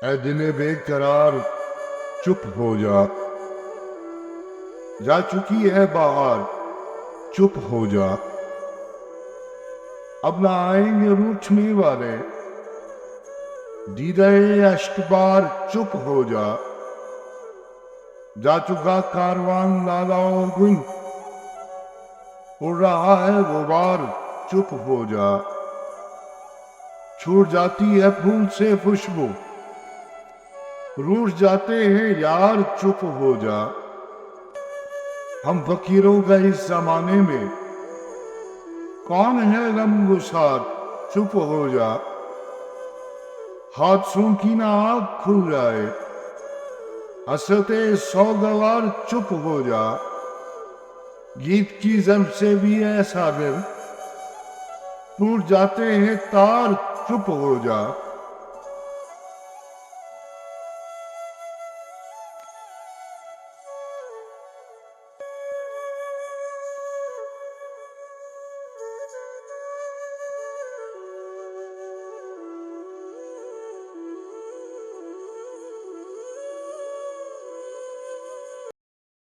ऐ दिले बेकरार चुप हो जा चुकी है बाहर चुप हो जा। अब ना आएंगे रूठने वाले दीदे अश्कबार चुप हो जा चुका कारवान लाला और गुल उड़ रहा है गुबार चुप हो जा। छूट जाती है फूल से खुशबू रूठ जाते हैं यार चुप हो जा। हम फकीरों का इस जमाने में कौन है गमगुसार चुप हो जा। हादसों की ना आग खुल जाए हंसते सौगवार चुप हो जा। गीत की जब से भी ऐसा दिल टूट जाते हैं तार चुप हो जा।